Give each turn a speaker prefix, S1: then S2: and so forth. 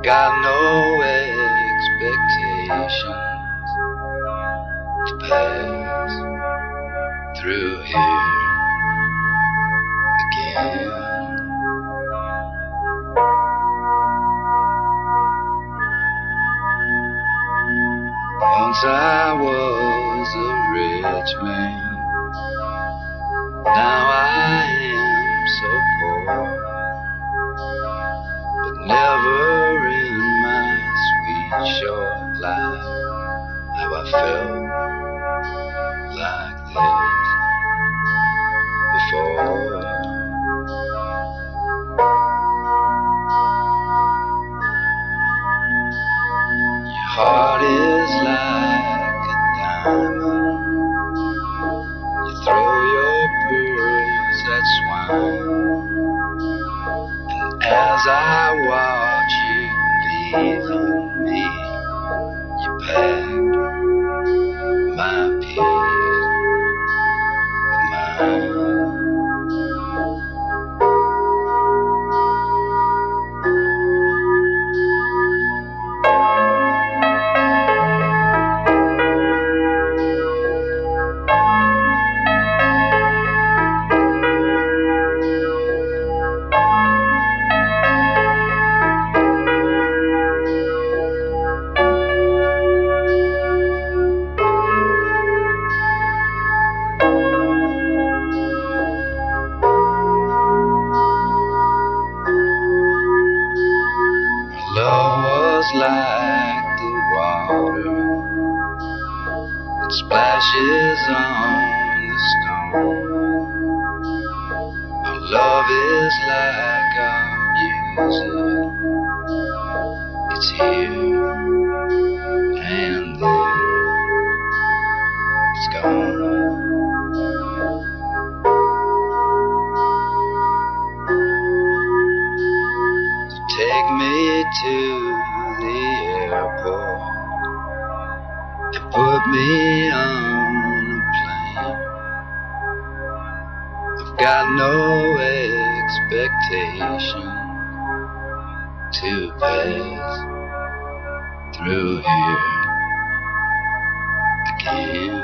S1: got no expectations to pass through here again. Once I was a rich man, now I am so poor. But never in my sweet short life have I felt like this before. Your heart is like a diamond. You throw your pearls at swine. And as I watch you leaving me, you packed my peace of mind. Love was like the water that splashes on the stone. Our love is like our music. It's here and then it's gone. Take me to the airport and put me on a plane. I've got no expectation to pass through here again.